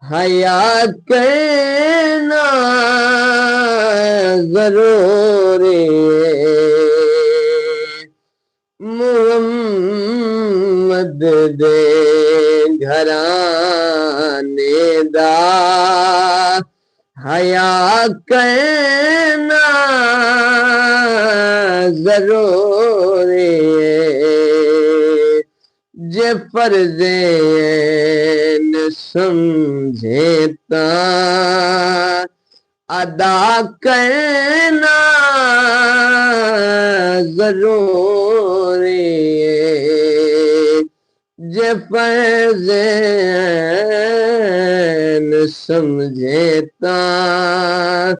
हया करना ज़रूरी मुहम्मद दे घराने दा हया करना ज़रूरी जे फर्ज़ेन समझे ता अदा करना ज़रूरी जे फर्ज़ेन समझे ता